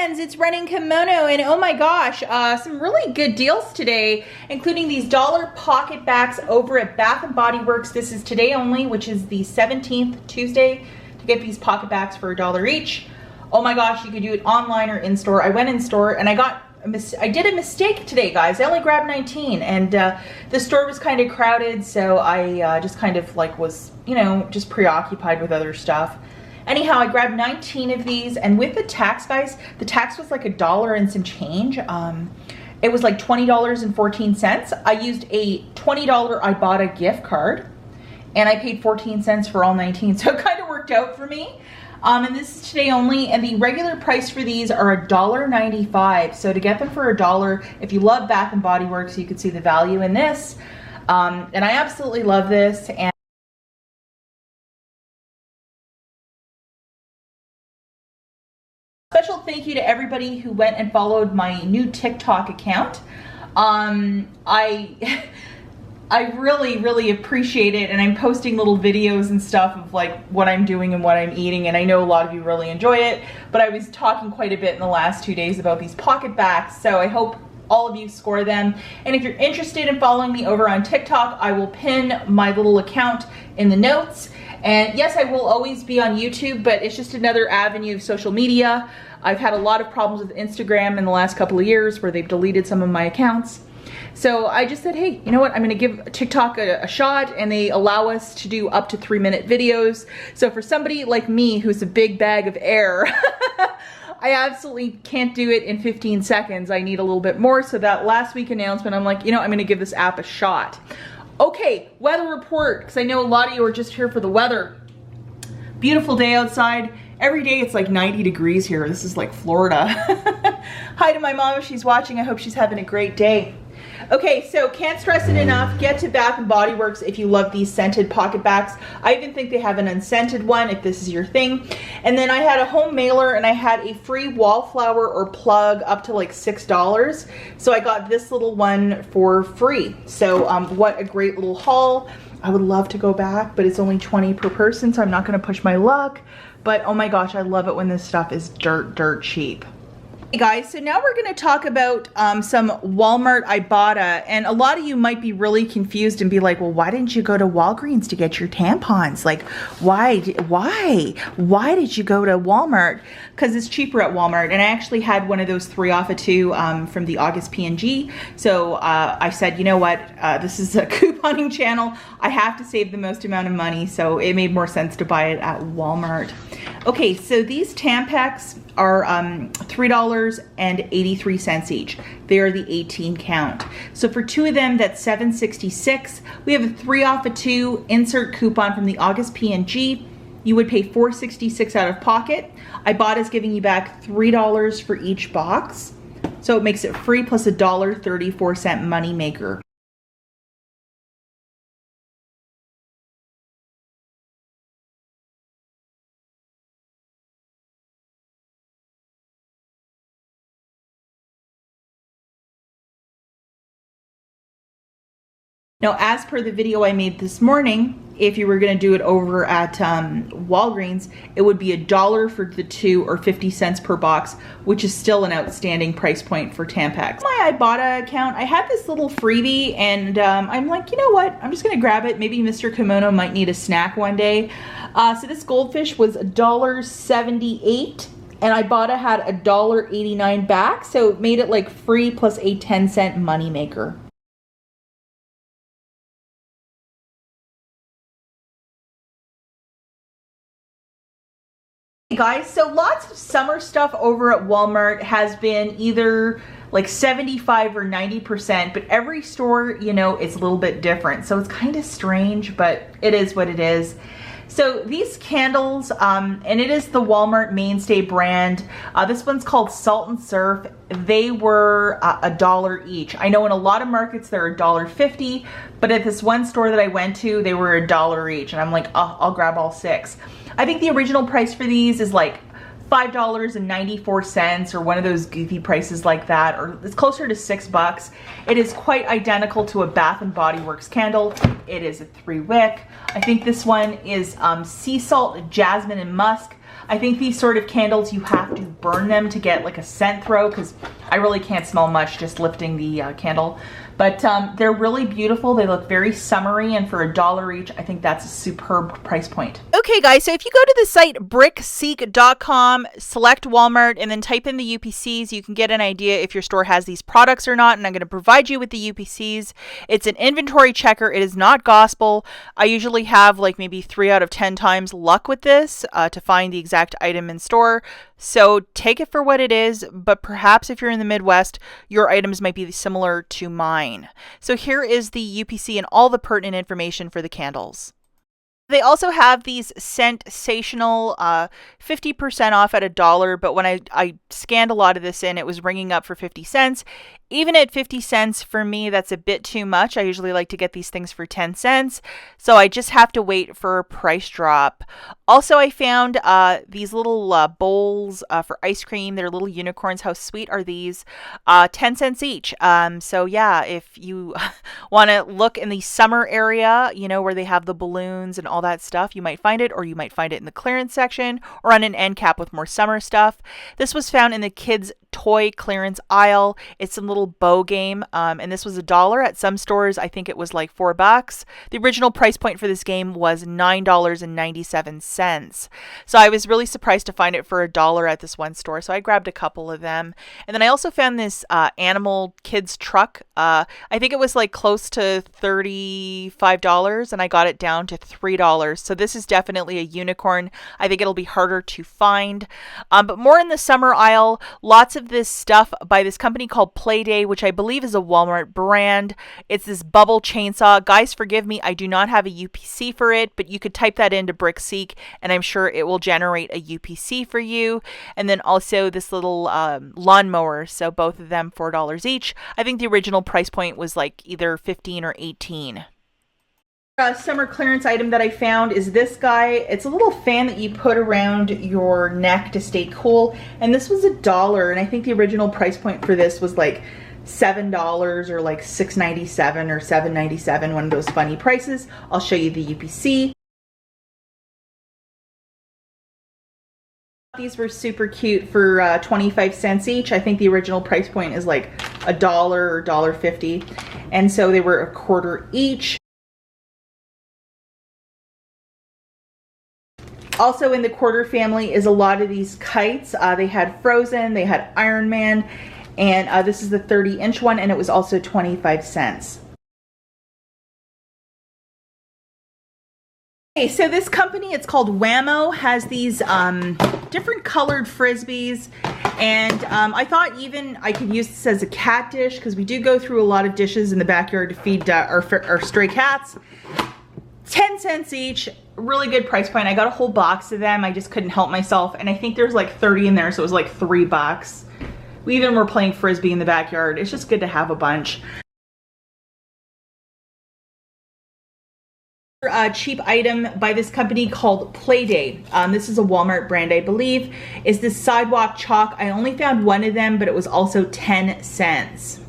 friends, it's Running Kimono, and oh my gosh, some really good deals today, including these dollar pocket backs over at Bath & Body Works. This is today only, which is the 17th, Tuesday, to get these pocket backs for $1 each. Oh my gosh, you could do it online or in store. I went in store and I did a mistake today, guys. I only grabbed 19, and the store was kind of crowded, so I just kind of like was, you know, just preoccupied with other stuff. Anyhow, I grabbed 19 of these, and with the tax, guys, the tax was like $1 and some change. It was like $20.14. I used a $20 IBOTTA gift card, and I paid 14 cents for all 19, so it kind of worked out for me. And this is today only, and the regular price for these are $1.95. So to get them for $1, if you love Bath & Body Works, you could see the value in this. And I absolutely love this. And special thank you to everybody who went and followed my new TikTok account. I really appreciate it, and I'm posting little videos and stuff of like what I'm doing and what I'm eating, and I know a lot of you really enjoy it, but I was talking quite a bit in the last 2 days about these pocket backs, so I hope all of you score them. And if you're interested in following me over on TikTok, I will pin my little account in the notes. And yes, I will always be on YouTube, but it's just another avenue of social media. I've had a lot of problems with Instagram in the last couple of years where they've deleted some of my accounts. So I just said, hey, you know what? I'm gonna give TikTok a shot, and they allow us to do up to 3-minute videos. So for somebody like me who's a big bag of air, I absolutely can't do it in 15 seconds. I need a little bit more. So that last week announcement, I'm like, you know, I'm gonna give this app a shot. Okay, weather report, because I know a lot of you are just here for the weather. Beautiful day outside. Every day it's like 90 degrees here. This is like Florida. Hi to my mom if she's watching. I hope she's having a great day. Okay, so can't stress it enough. Get to Bath & Body Works if you love these scented pocket backs. I even think they have an unscented one if this is your thing. And then I had a home mailer, and I had a free wallflower or plug up to like $6. So I got this little one for free. So what a great little haul. I would love to go back, but it's only 20 per person, so I'm not gonna push my luck. But oh my gosh, I love it when this stuff is dirt cheap. Hey guys, so now we're going to talk about some Walmart IBOTTA, and a lot of you might be really confused and be like, well, why didn't you go to Walgreens to get your tampons? Like, why did you go to Walmart? Because it's cheaper at Walmart, and I actually had one of those 3 off of 2 from the August P&G. So I said, you know what, this is a couponing channel. I have to save the most amount of money, so it made more sense to buy it at Walmart. Okay, so these Tampax are $3.83 each. They are the 18 count. So for 2 of them, that's $7.66. We have a 3 off of 2 insert coupon from the August P&G. You would pay $4.66 out of pocket. IBOTTA is giving you back $3 for each box. So it makes it free plus a $1.34 money maker. Now, as per the video I made this morning, if you were gonna do it over at Walgreens, it would be $1 for the 2 or 50 cents per box, which is still an outstanding price point for Tampax. My IBOTTA account, I had this little freebie, and I'm like, you know what? I'm just gonna grab it. Maybe Mr. Kimono might need a snack one day. So this goldfish was $1.78. And IBOTTA had $1.89 back, so it made it like free plus a 10-cent money maker. Guys, so lots of summer stuff over at Walmart has been either like 75 or 90%, but every store, you know, is a little bit different. So it's kind of strange, but it is what it is. So these candles, and it is the Walmart mainstay brand. This one's called Salt and Surf. They were $1 each. I know in a lot of markets they're $1.50, but at this one store that I went to, they were $1 each. And I'm like, oh, I'll grab all 6. I think the original price for these is like $5.94 or one of those goofy prices like that, or it's closer to $6. It is quite identical to a Bath & Body Works candle. It is a 3-wick. I think this one is sea salt, jasmine, and musk. I think these sort of candles, you have to burn them to get like a scent throw, because I really can't smell much just lifting the candle. But they're really beautiful. They look very summery, and for $1 each, I think that's a superb price point. Okay guys, so if you go to the site brickseek.com, select Walmart, and then type in the UPCs, you can get an idea if your store has these products or not, and I'm going to provide you with the UPCs. It's an inventory checker. It is not gospel. I usually have like maybe 3 out of 10 times luck with this to find the exact item in store. So take it for what it is, but perhaps if you're in the Midwest, your items might be similar to mine. So here is the UPC and all the pertinent information for the candles. They also have these sensational 50% off at $1, but when I scanned a lot of this in, it was ringing up for 50 cents. Even at 50 cents, for me, that's a bit too much. I usually like to get these things for 10 cents, so I just have to wait for a price drop. Also, I found these little bowls for ice cream. They're little unicorns. How sweet are these? 10 cents each. So yeah, if you want to look in the summer area, you know, where they have the balloons and all that stuff, you might find it, or you might find it in the clearance section or on an end cap with more summer stuff. This was found in the kids' toy clearance aisle. It's some little bow game, and this was $1. At some stores, I think it was like $4. The original price point for this game was $9.97. So I was really surprised to find it for $1 at this one store. So I grabbed a couple of them. And then I also found this animal kids truck. I think it was like close to $35, and I got it down to $3. So this is definitely a unicorn. I think it'll be harder to find. But more in the summer aisle, lots of this stuff by this company called Playday, which I believe is a Walmart brand. It's this bubble chainsaw. Guys, forgive me, I do not have a UPC for it, but you could type that into BrickSeek, and I'm sure it will generate a UPC for you. And then also this little lawnmower. So both of them $4 each. I think the original price point was like either 15 or 18. Summer clearance item that I found is this guy. It's a little fan that you put around your neck to stay cool, and this was $1, and I think the original price point for this was like $7 or like $6.97 or $7.97, one of those funny prices. I'll show you the UPC. These were super cute for 25 cents each. I think the original price point is like $1 or $1.50, and so they were $1/4 each. Also in the quarter family is a lot of these kites. They had Frozen, they had Iron Man, and this is the 30-inch one, and it was also 25 cents. Okay, so this company, it's called Whammo, has these different colored Frisbees, and I thought even I could use this as a cat dish, because we do go through a lot of dishes in the backyard to feed our stray cats. 10 cents each, really good price point. I got a whole box of them. I just couldn't help myself, and I think there's like 30 in there, so it was like $3. We even were playing Frisbee in the backyard. It's just good to have a bunch. A cheap item by this company called Playday. This is a Walmart brand, I believe. Is this sidewalk chalk. I only found one of them, but it was also 10 cents.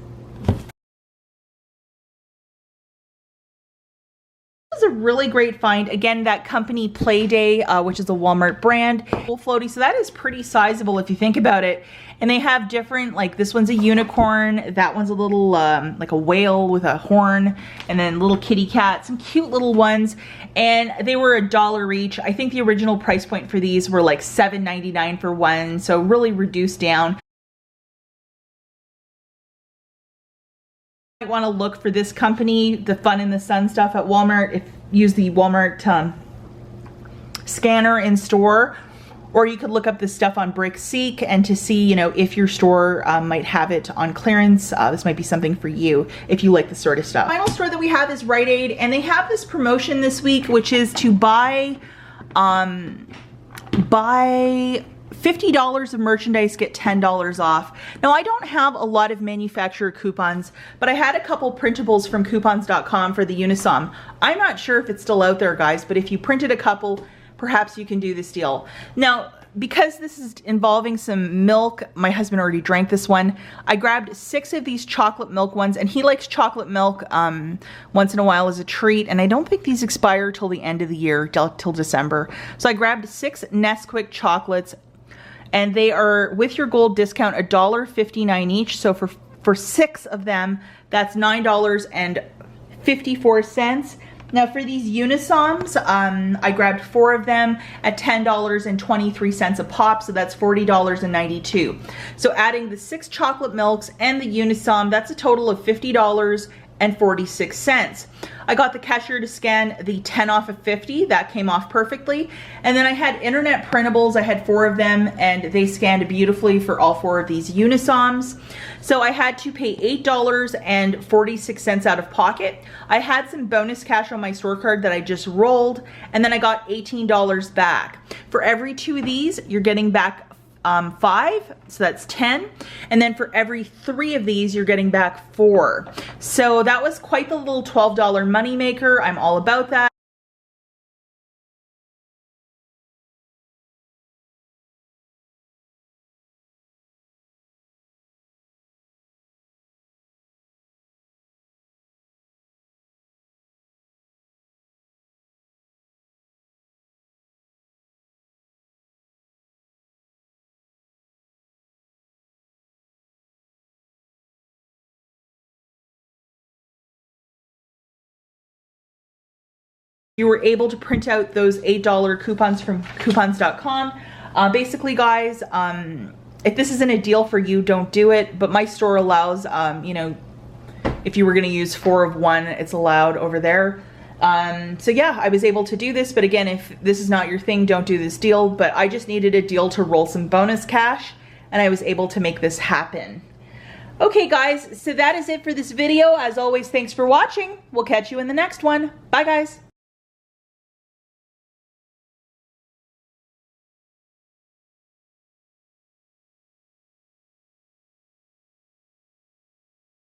This is a really great find. Again, that company Playday, which is a Walmart brand. Full floaty, so that is pretty sizable if you think about it. And they have different, like this one's a unicorn, that one's a little like a whale with a horn, and then little kitty cat, some cute little ones. And they were $1 each. I think the original price point for these were like $7.99 for one, so really reduced down. You want to look for this company, the Fun in the Sun stuff at Walmart. Use the Walmart scanner in store, or you could look up this stuff on BrickSeek and to see, you know, if your store might have it on clearance. This might be something for you if you like this sort of stuff. The final store that we have is Rite Aid, and they have this promotion this week, which is to buy $50 of merchandise, get $10 off. Now, I don't have a lot of manufacturer coupons, but I had a couple printables from coupons.com for the Unisom. I'm not sure if it's still out there, guys, but if you printed a couple, perhaps you can do this deal. Now, because this is involving some milk, my husband already drank this one. I grabbed 6 of these chocolate milk ones, and he likes chocolate milk once in a while as a treat, and I don't think these expire till the end of the year, till December. So I grabbed 6 Nesquik chocolates, and they are, with your gold discount, $1.59 each. So for 6 of them, that's $9.54. Now for these Unisoms, I grabbed 4 of them at $10.23 a pop, so that's $40.92. So adding the 6 chocolate milks and the Unisom, that's a total of $50.46. I got the cashier to scan the 10 off of 50. That came off perfectly. And then I had internet printables. I had 4 of them, and they scanned beautifully for all 4 of these Unisoms. So I had to pay $8.46 out of pocket. I had some bonus cash on my store card that I just rolled, and then I got $18 back. For every 2 of these, you're getting back 5, so that's 10, and then for every 3 of these you're getting back 4. So that was quite the little $12 money maker. I'm all about that. You were able to print out those $8 coupons from coupons.com. Basically, guys, if this isn't a deal for you, don't do it. But my store allows, you know, if you were going to use 4 of 1, it's allowed over there. So yeah, I was able to do this. But again, if this is not your thing, don't do this deal. But I just needed a deal to roll some bonus cash, and I was able to make this happen. Okay, guys, so that is it for this video. As always, thanks for watching. We'll catch you in the next one. Bye, guys.